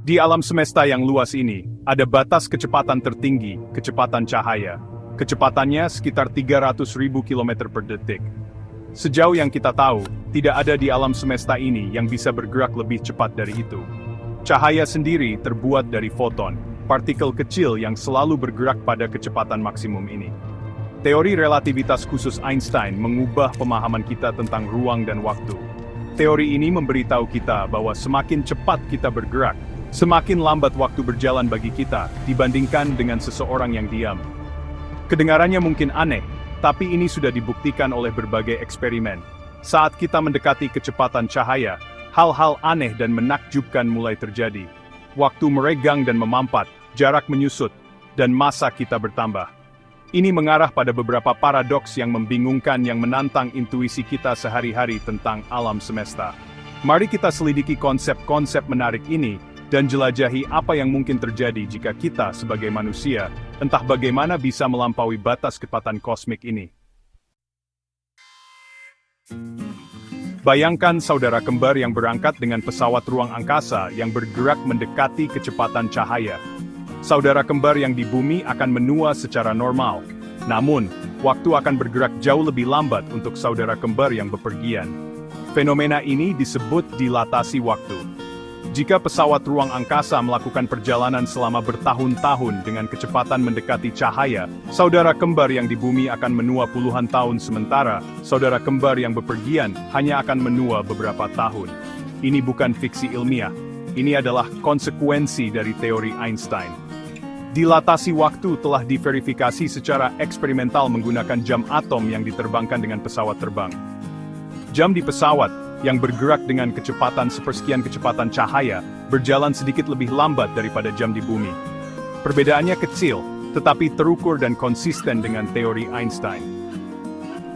Di alam semesta yang luas ini, ada batas kecepatan tertinggi, kecepatan cahaya. Kecepatannya sekitar 300.000 km per detik. Sejauh yang kita tahu, tidak ada di alam semesta ini yang bisa bergerak lebih cepat dari itu. Cahaya sendiri terbuat dari foton, partikel kecil yang selalu bergerak pada kecepatan maksimum ini. Teori relativitas khusus Einstein mengubah pemahaman kita tentang ruang dan waktu. Teori ini memberitahu kita bahwa semakin cepat kita bergerak, semakin lambat waktu berjalan bagi kita dibandingkan dengan seseorang yang diam. Kedengarannya mungkin aneh, tapi ini sudah dibuktikan oleh berbagai eksperimen. Saat kita mendekati kecepatan cahaya, hal-hal aneh dan menakjubkan mulai terjadi. Waktu meregang dan memampat, jarak menyusut, dan massa kita bertambah. Ini mengarah pada beberapa paradoks yang membingungkan yang menantang intuisi kita sehari-hari tentang alam semesta. Mari kita selidiki konsep-konsep menarik ini, dan jelajahi apa yang mungkin terjadi jika kita sebagai manusia, entah bagaimana bisa melampaui batas kecepatan kosmik ini. Bayangkan saudara kembar yang berangkat dengan pesawat ruang angkasa yang bergerak mendekati kecepatan cahaya. Saudara kembar yang di bumi akan menua secara normal. Namun, waktu akan bergerak jauh lebih lambat untuk saudara kembar yang bepergian. Fenomena ini disebut dilatasi waktu. Jika pesawat ruang angkasa melakukan perjalanan selama bertahun-tahun dengan kecepatan mendekati cahaya, saudara kembar yang di bumi akan menua puluhan tahun sementara, saudara kembar yang bepergian hanya akan menua beberapa tahun. Ini bukan fiksi ilmiah, ini adalah konsekuensi dari teori Einstein. Dilatasi waktu telah diverifikasi secara eksperimental menggunakan jam atom yang diterbangkan dengan pesawat terbang. Jam di pesawat, yang bergerak dengan kecepatan sepersekian kecepatan cahaya, berjalan sedikit lebih lambat daripada jam di bumi. Perbedaannya kecil, tetapi terukur dan konsisten dengan teori Einstein.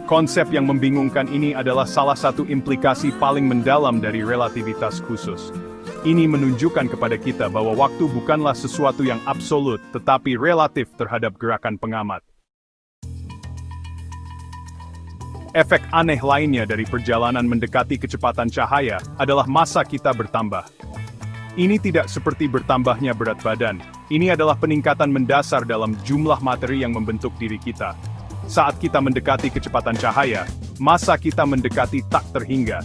Konsep yang membingungkan ini adalah salah satu implikasi paling mendalam dari relativitas khusus. Ini menunjukkan kepada kita bahwa waktu bukanlah sesuatu yang absolut, tetapi relatif terhadap gerakan pengamat. Efek aneh lainnya dari perjalanan mendekati kecepatan cahaya adalah massa kita bertambah. Ini tidak seperti bertambahnya berat badan, ini adalah peningkatan mendasar dalam jumlah materi yang membentuk diri kita. Saat kita mendekati kecepatan cahaya, massa kita mendekati tak terhingga.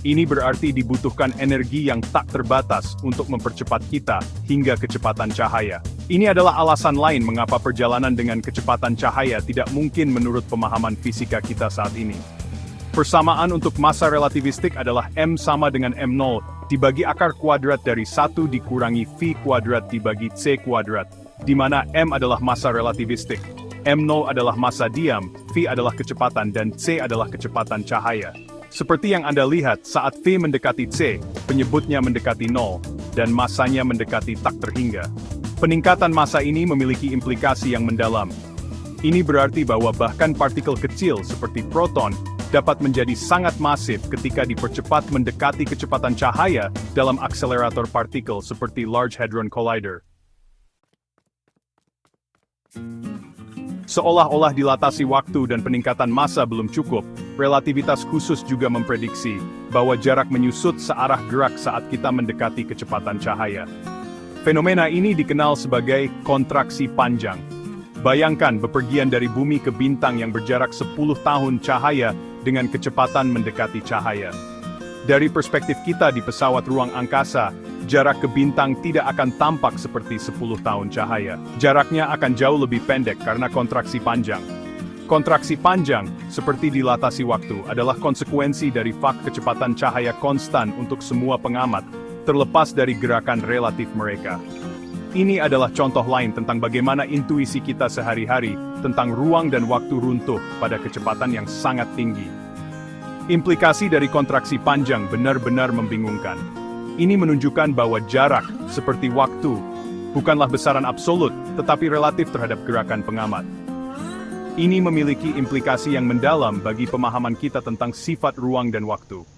Ini berarti dibutuhkan energi yang tak terbatas untuk mempercepat kita hingga kecepatan cahaya. Ini adalah alasan lain mengapa perjalanan dengan kecepatan cahaya tidak mungkin menurut pemahaman fisika kita saat ini. Persamaan untuk massa relativistik adalah M sama dengan M0 dibagi akar kuadrat dari 1 dikurangi V kuadrat dibagi C kuadrat, di mana M adalah massa relativistik, M0 adalah massa diam, V adalah kecepatan dan C adalah kecepatan cahaya. Seperti yang Anda lihat saat V mendekati C, penyebutnya mendekati 0, dan massanya mendekati tak terhingga. Peningkatan massa ini memiliki implikasi yang mendalam. Ini berarti bahwa bahkan partikel kecil seperti proton dapat menjadi sangat masif ketika dipercepat mendekati kecepatan cahaya dalam akselerator partikel seperti Large Hadron Collider. Seolah-olah dilatasi waktu dan peningkatan massa belum cukup, relativitas khusus juga memprediksi bahwa jarak menyusut searah gerak saat kita mendekati kecepatan cahaya. Fenomena ini dikenal sebagai kontraksi panjang. Bayangkan bepergian dari bumi ke bintang yang berjarak 10 tahun cahaya dengan kecepatan mendekati cahaya. Dari perspektif kita di pesawat ruang angkasa, jarak ke bintang tidak akan tampak seperti 10 tahun cahaya. Jaraknya akan jauh lebih pendek karena kontraksi panjang. Kontraksi panjang, seperti dilatasi waktu, adalah konsekuensi dari fakt kecepatan cahaya konstan untuk semua pengamat, terlepas dari gerakan relatif mereka. Ini adalah contoh lain tentang bagaimana intuisi kita sehari-hari tentang ruang dan waktu runtuh pada kecepatan yang sangat tinggi. Implikasi dari kontraksi panjang benar-benar membingungkan. Ini menunjukkan bahwa jarak, seperti waktu, bukanlah besaran absolut, tetapi relatif terhadap gerakan pengamat. Ini memiliki implikasi yang mendalam bagi pemahaman kita tentang sifat ruang dan waktu.